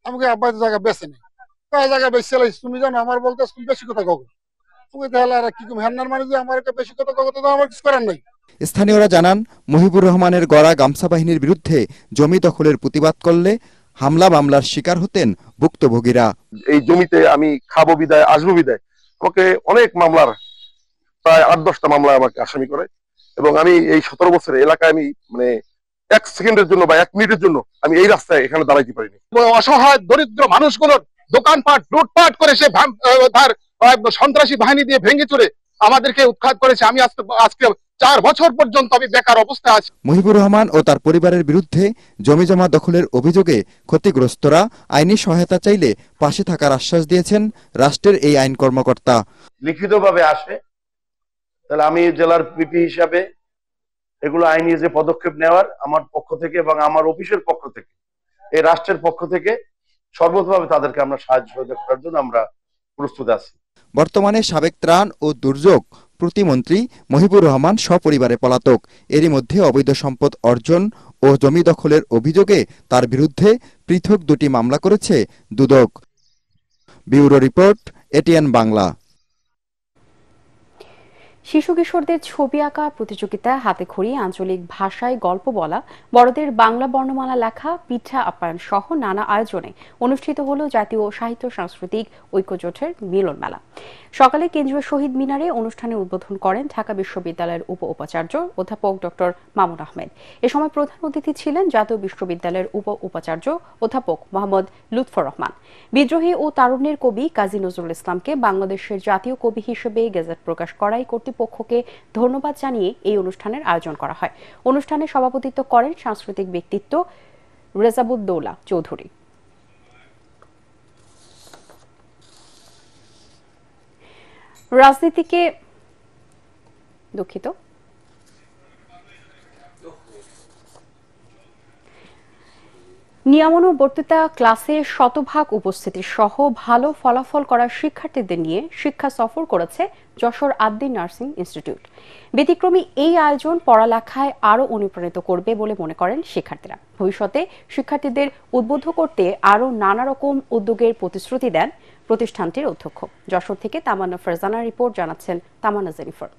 আমাকে আব্বা জায়গা বেছে নেই, কয় জায়গা বেশি তুমি জানো আমার বলতে তুমি বেশি কথা কগো, তুমি তাহলে আর কি হেন্নার মানে যে আমার বেশি কথা কগো, তো আমার কিছু করার নাই।
স্থানীয়রা জানান, মুহিবুর রহমানের গড়া গামছা বাহিনীর বিরুদ্ধে জমি দখলের প্রতিবাদ করলে হামলা মামলার শিকার হতেন ভুক্তভোগীরা।
এই জমিতে আমি খাবো বিদায়, আসবো বিদায়, আমাকে অনেক মামলার প্রায় 8-10টা মামলায় আমাকে আসামি করে এবং আমি এই 17 বছরের এলাকায় আমি মানে 1 সেকেন্ডের জন্য বা 1 মিনিটের জন্য আমি এই রাস্তায় এখানে দাঁড়াইতে পারিনি।
অসহায় দরিদ্র মানুষগুলোর দোকানপাট লুটপাট করে সে তার সন্ত্রাসী বাহিনী দিয়ে ভেঙে চুরে আমাদেরকে উৎখাত করেছে। আমি আজকে 4 বছর পর্যন্ত আমি বেকার অবস্থায় আছি।
মুহিবুর রহমান ও তার পরিবারের বিরুদ্ধে জমি জমা দখলের অভিযোগে ক্ষতিগ্রস্তরা আইনি সহায়তা চাইলে পাশে থাকার আশ্বাস দিয়েছেন রাষ্ট্রের এই আইন কর্মকর্তা।
লিখিতভাবে আসে তাহলে আমি জেলার পিপি হিসাবে এগুলো আইনি যে পদক্ষেপ নেওয়ার আমার পক্ষ থেকে এবং আমার অফিসের পক্ষ থেকে, এই রাষ্ট্রের পক্ষ থেকে সর্বতভাবে তাদেরকে আমরা সাহায্য সহযোগিতা করার জন্য আমরা প্রস্তুত আছি।
বর্তমানে সাবেক ত্রাণ ও দুর্যোগ প্রতিমন্ত্রী মুহিবুর রহমান সপরিবারে পলাতক। এরই মধ্যে অবৈধ সম্পদ অর্জন ও জমি দখলের অভিযোগে তার বিরুদ্ধে পৃথক 2টি মামলা করেছে দুদক। Bureau report, ATN Bangla.
শিশু কিশোরদের ছবি আঁকা প্রতিযোগিতা, হাতে খড়ি, আঞ্চলিক ভাষায় গল্প বলা, বড়দের বাংলা বর্ণমালা লেখা, পিঠা আপ্যায়ন সহ নানা আয়োজনে অনুষ্ঠিত হল জাতীয় সাহিত্য সাংস্কৃতিক ঐক্যজোটের মিলন মেলা। সকালে কেন্দ্রীয় শহীদ মিনারে অনুষ্ঠানের উদ্বোধন করেন ঢাকা বিশ্ববিদ্যালয়ের উপাচার্য অধ্যাপক ডক্টর মামুন আহমেদ। এ সময় প্রধান অতিথি ছিলেন জাতীয় বিশ্ববিদ্যালয়ের উপাচার্য অধ্যাপক মোহাম্মদ লুৎফর রহমান। বিদ্রোহী ও তারুণ্যের কবি কাজী নজরুল ইসলামকে বাংলাদেশের জাতীয় কবি হিসেবে গেজেট প্রকাশ করায় কর্তৃপক্ষকে ধন্যবাদ জানিয়ে এই অনুষ্ঠানের আয়োজন করা হয়। অনুষ্ঠানে সভাপতিত্ব করেন সাংস্কৃতিক ব্যক্তিত্ব রেজাবুদ্দৌলা চৌধুরী। রাজনীতিকে দুঃখিত নিয়মন ও বর্তিতা ক্লাসে শতভাগ উপস্থিতি সহ ভালো ফলাফল করা শিক্ষার্থীদের নিয়ে শিক্ষা সফর করেছে যশোর আদ্দিন নার্সিং ইনস্টিটিউট। ব্যতিক্রমী এই আয়োজন পড়ালেখায় আরও অনুপ্রাণিত করবে বলে মনে করেন শিক্ষার্থীরা। ভবিষ্যতে শিক্ষার্থীদের উদ্বুদ্ধ করতে আরও নানা রকম উদ্যোগের প্রতিশ্রুতি দেন প্রতিষ্ঠানটির অধ্যক্ষ। যশোর থেকে তামান্না ফারজানার রিপোর্ট, জানাচ্ছেন তামান্না জেনিফার।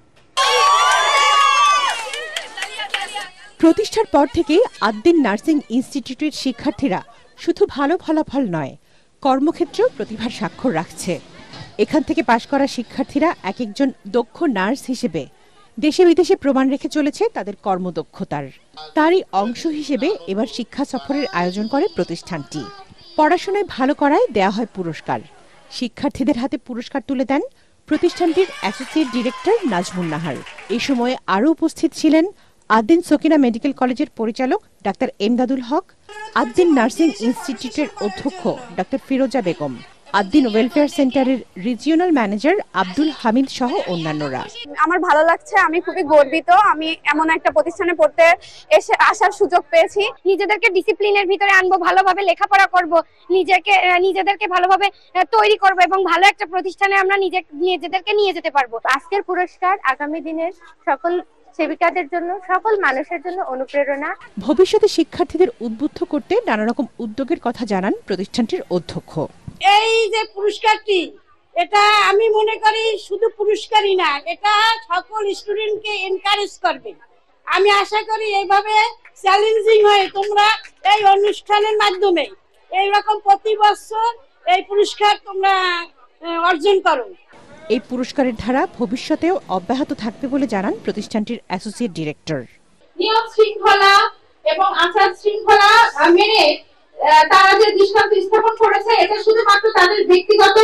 প্রতিষ্ঠার পর থেকে আদ্দিন নার্সিং ইনস্টিটিউটের শিক্ষার্থীরা শুধু ভালো ফলাফল নয়, কর্মক্ষেত্রেও প্রতিভার স্বাক্ষর রাখছে। এখান থেকে পাশ করা শিক্ষার্থীরা এক একজন দক্ষ নার্স হিসেবে দেশে বিদেশে প্রমাণ রেখে চলেছে তাদের কর্মদক্ষতার। তারই অংশ হিসেবে এবার শিক্ষা সফরের আয়োজন করে প্রতিষ্ঠানটি। পড়াশোনায় ভালো করায় দেয়া হয় পুরস্কার। শিক্ষার্থীদের হাতে পুরস্কার তুলে দেন প্রতিষ্ঠানটির অ্যাসোসিয়েট ডিরেক্টর নাজমুন নাহার। এই সময়ে আরও উপস্থিত ছিলেন আদ্দিন সকিনা মেডিকেল কলেজের পরিচালক ডাক্তার এমদাদুল হক, আদ্দিন নার্সিং ইনস্টিটিউটের অধ্যক্ষ ডাক্তার ফিরোজা বেগম, আদ্দিন ওয়েলফেয়ার সেন্টারের রিজিওনাল ম্যানেজার আব্দুল হামিদ সহ অন্যান্যরা।
আমার ভালো লাগছে, আমি খুবই গর্বিত। আমি এমন একটা প্রতিষ্ঠানে পড়তে এসে আসার সুযোগ পেয়েছি। নিজেদেরকে ডিসিপ্লিনের ভিতরে আনবো, ভালোভাবে লেখাপড়া করব, নিজেদেরকে ভালোভাবে তৈরি করব এবং ভালো একটা প্রতিষ্ঠানে আমরা নিজেদেরকে নিয়ে যেতে পারবো।
আজকের পুরস্কার আগামী দিনের সকল সেবিকাদের জন্য, সকল মানুষের জন্য অনুপ্রেরণা।
ভবিষ্যতে শিক্ষার্থীদের উদ্বুদ্ধ করতে নানা রকম উদ্যোগের কথা জানান প্রতিষ্ঠানটির অধ্যক্ষ।
এই যে পুরস্কারটি, এটা আমি মনে করি শুধু পুরস্কারই না, এটা সকল স্টুডেন্টকে এনকারেজ করবে। আমি আশা করি এইভাবে চ্যালেঞ্জিং হয়ে তোমরা এই অনুষ্ঠানের মাধ্যমে এইরকম প্রতি বছর এই পুরস্কার তোমরা অর্জন করো।
এই পুরস্কারের ধারা ভবিষ্যতেও অব্যাহত থাকবে বলে জানান প্রতিষ্ঠানটির অ্যাসোসিয়েট ডিরেক্টর।
নিয়ম শৃঙ্খলা এবং আচার শৃঙ্খলা মেনে তারা যে দৃষ্টান্ত স্থাপন করেছে, এটা শুধুমাত্র তাদের ব্যক্তিগত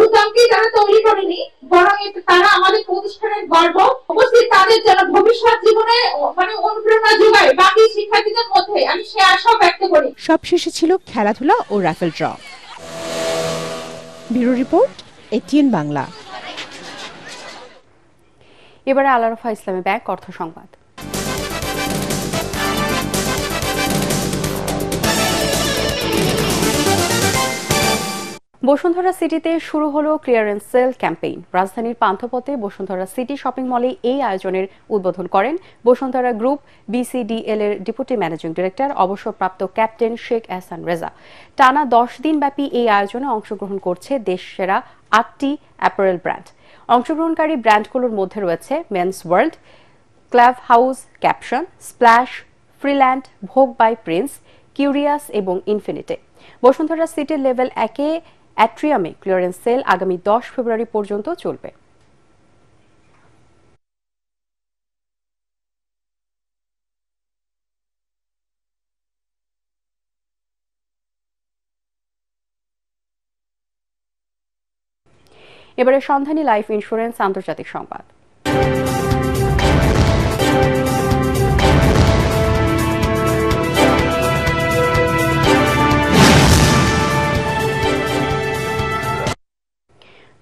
উদ্যমকেই তারা তৈরি করেনি, বরং তারা আমাদের প্রতিষ্ঠানের গর্ব। অবশ্যই তাদের জন্য ভবিষ্যৎ জীবনে অনুপ্রেরণা যোগায় বাকি শিক্ষার্থীদের মধ্যে, আমি সে আশা ব্যক্ত করি।
সবশেষে ছিল খেলাধুলা ও raffle draw. Bureau report, ATN Bangla.
এবারে আল-আরাফা ইসলামী ব্যাংক অর্থ সংবাদ। বসুন্ধরা সিটিতে শুরু হলো ক্লিয়ারেন্স সেল ক্যাম্পেইন। রাজধানীর পান্থপথে বসুন্ধরা সিটি শপিং মলে এই আয়োজনের উদ্বোধন করেন বসুন্ধরা গ্রুপ BCDL এর ডেপুটি ম্যানেজিং ডিরেক্টর অবসরপ্রাপ্ত ক্যাপ্টেন শেখ এহসান রেজা। টানা 10 দিন ব্যাপী এই আয়োজনে অংশগ্রহণ করছে দেশ সেরা 8টি অ্যাপারেল ব্র্যান্ড। অংশগ্রহণকারী ব্র্যান্ডগুলোর মধ্যে রয়েছে Men's World, Clav House, Caption, Splash, Freeland, Vogue by Prince, Curious এবং ইনফিনিটি। বসুন্ধরা সিটির লেভেল 1-এ অ্যাট্রিয়ামে ক্লিয়ারেন্স সেল আগামী 10 ফেব্রুয়ারি পর্যন্ত চলবে। এবারে সন্ধানী লাইফ ইন্স্যুরেন্স আন্তর্জাতিক সংবাদ।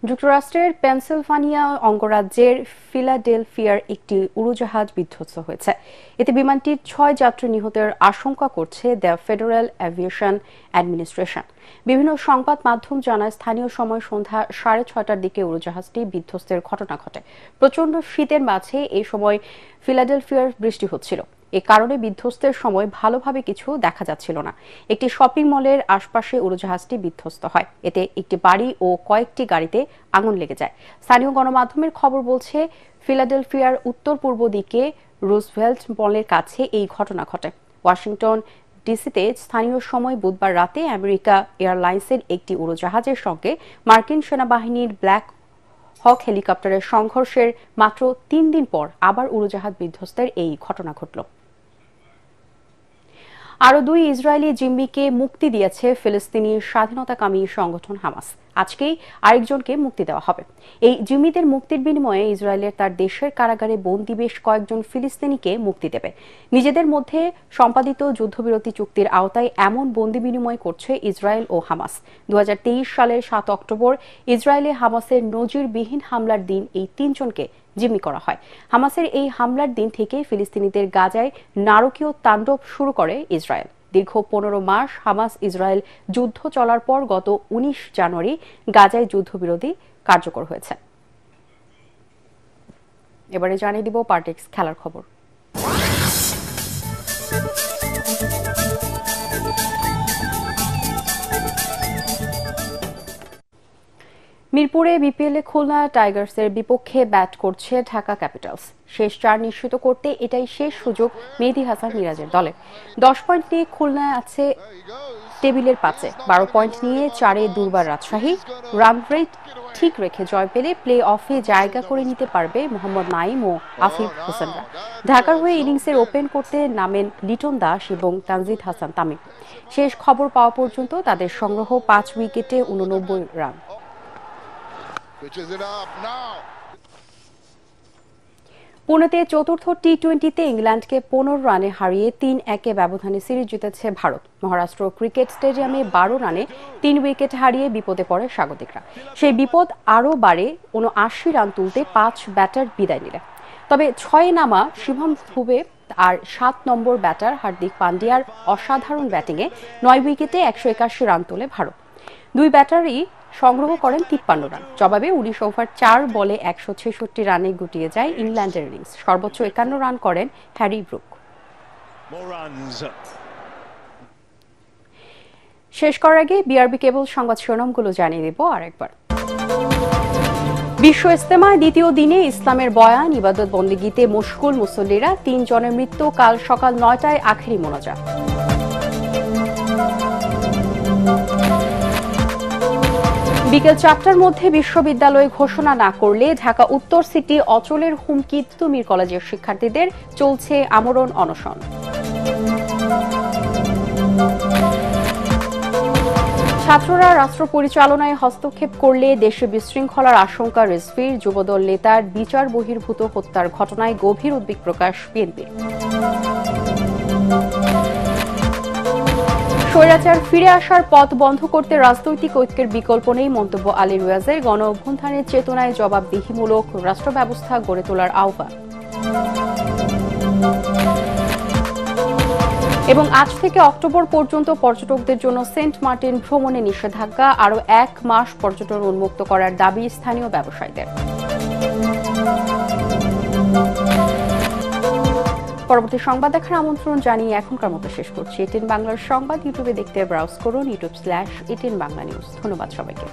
যুক্তরাষ্ট্রের পেনসিলভানিয়া অঙ্গরাজ্যের ফিলাডেলফিয়ার একটি উড়োজাহাজ বিধ্বস্ত হয়েছে। এতে বিমানটির 6 যাত্রী নিহতের আশঙ্কা করছে দ্য ফেডারেল এভিয়েশন অ্যাডমিনিস্ট্রেশন। বিভিন্ন সংবাদ মাধ্যম জানায় স্থানীয় সময় সন্ধ্যা 6:30টার দিকে উড়োজাহাজটি বিধ্বস্তের ঘটনা ঘটে। প্রচণ্ড শীতের মাঝে এই সময় ফিলাডেলফিয়ার বৃষ্টি হচ্ছিল। এ কারণে বিধ্বস্তের সময় ভালোভাবে কিছু দেখা যাচ্ছিল না। একটি শপিং মলের আশপাশে উড়োজাহাজটি বিধ্বস্ত হয়। এতে একটি বাড়ি ও কয়েকটি গাড়িতে আগুন লেগে যায়। স্থানীয় গণমাধ্যমের খবর বলছে ফিলাডেলফিয়ার উত্তর পূর্ব দিকে রুজভেল্ট মলের কাছে এই ঘটনা ঘটে। ওয়াশিংটন ডিসিতে স্থানীয় সময় বুধবার রাতে আমেরিকা এয়ারলাইন্সের একটি উড়োজাহাজের সঙ্গে মার্কিন সেনাবাহিনীর ব্ল্যাক হক হেলিকপ্টারের সংঘর্ষের মাত্র 3 দিন পর আবার উড়োজাহাজ বিধ্বস্তের এই ঘটনা ঘটল। আরও 2 ইসরায়েলি জিম্মিকে মুক্তি দিয়েছে ফিলিস্তিনি স্বাধীনতাকামী সংগঠন হামাস। আজকেই আরেকজনকে মুক্তি দেওয়া হবে। এই জিম্মিদের মুক্তির বিনিময়ে ইসরায়েলের তার দেশের কারাগারে বন্দী বেশ কয়েকজন ফিলিস্তিনিকে মুক্তি দেবে। নিজেদের মধ্যে সম্পাদিত যুদ্ধবিরতি চুক্তির আওতায় এমন বন্দী বিনিময় করছে ইসরায়েল ও হামাস। 2023 সালের 7 অক্টোবর ইসরায়েলে হামাসের নজিরবিহীন হামলার দিন এই 3 জনকে জিম্মি করা হয়। হামাসের এই হামলার দিন থেকে ফিলিস্তিনিদের গাজায় নারকীয় তাণ্ডব শুরু করে ইসরায়েল। দীর্ঘ 15 মাস হামাস ইসরায়েল যুদ্ধ চলার পর গত 19 জানুয়ারি গাজায় যুদ্ধবিরতি কার্যকর হয়েছে। এবারে জানিয়ে দিব পার্টিক্স খেলার খবর। মিরপুরে বিপিএলে খুলনা টাইগার্সের বিপক্ষে ব্যাট করছে ঢাকা ক্যাপিটালস। শেষ 4 নিশ্চিত করতে এটাই শেষ সুযোগ মেহেদী হাসান মিরাজের দলে। 10 পয়েন্ট নিয়ে খুলনায় আছে টেবিলের পাঁচে 12 পয়েন্ট নিয়ে 4-এ দুর্বার রাজশাহী। রান রেট ঠিক রেখে জয় পেলে প্লে অফে জায়গা করে নিতে পারবে মোহাম্মদ নাইম ও আফিফ হোসেনরা। ঢাকার হয়ে ইনিংসের ওপেন করতে নামেন লিটন দাস এবং তানজিদ হাসান তামিম। শেষ খবর পাওয়া পর্যন্ত তাদের সংগ্রহ 5 উইকেটে 89 রান। পুনেতে চতুর্থ টি-20তে ইংল্যান্ডকে 15 রানে হারিয়ে 3-1 ব্যবধানে সিরিজ জিতেছে ভারত। মহারাষ্ট্র ক্রিকেট স্টেডিয়ামে 12 রানে 3 উইকেট হারিয়ে বিপদে পড়ে স্বাগতিকরা। সেই বিপদ আরও বাড়ে 79 রান তুলতে 5 ব্যাটার বিদায় নিলে। তবে 6-এ নামা শিবম দুবে আর 7 নম্বর ব্যাটার হার্দিক পান্ডিয়ার অসাধারণ ব্যাটিংয়ে 9 উইকেটে 181 রান তোলে ভারত। দুই ব্যাটারই সংগ্রহ করেন 53 রান। জবাবে 19 ওভার 4 বলে 166 রানে গুটিয়ে যায় ইংল্যান্ডের ইনিংস। সর্বোচ্চ 51 রান করেন হ্যারি ব্রুক। শেষ করার আগে বিআরবি কেবল সংবাদ শিরোনামগুলো জানিয়ে দেব আরেকবার। বিশ্ব ইজতেমায় দ্বিতীয় দিনে ইসলামের বয়ান, ইবাদত বন্দেগীতে মশগুল মুসল্লিরা। 3 জনের মৃত্যু। কাল সকাল 9টায় আখেরি মোনাজাত। বিকেল 4টার মধ্যে বিশ্ববিদ্যালয় ঘোষণা না করলে ঢাকা উত্তর সিটি অচলের হুমকি তুমির কলেজের শিক্ষার্থীদের। চলছে আমরণ অনশন। ছাত্ররা রাষ্ট্র পরিচালনায় হস্তক্ষেপ করলে দেশে বিশৃঙ্খলার আশঙ্কা রিজভির। যুবদল নেতার বিচার বহির্ভূত হত্যার ঘটনায় গভীর উদ্বেগ প্রকাশ বিএনপির। স্বৈরাচার ফিরে আসার পথ বন্ধ করতে রাজনৈতিক ঐক্যের বিকল্প নেই মন্তব্য আলী রিয়াজের। গণ অভ্যুত্থানের চেতনায় জবাবদিহিমূলক রাষ্ট্র ব্যবস্থা গড়ে তোলার আহ্বান। এবং আজ থেকে অক্টোবর পর্যন্ত পর্যটকদের জন্য সেন্ট মার্টিন ভ্রমণে নিষেধাজ্ঞা। আরও 1 মাস পর্যটন উন্মুক্ত করার দাবি স্থানীয় ব্যবসায়ীদের। পরবর্তী সংবাদ দেখার আমন্ত্রণ জানিয়ে এখনকার মতো শেষ করছি। এটিএন বাংলার সংবাদ ইউটিউবে দেখতে ব্রাউজ করুন youtube/ATN বাংলা নিউজ। ধন্যবাদ সবাইকে।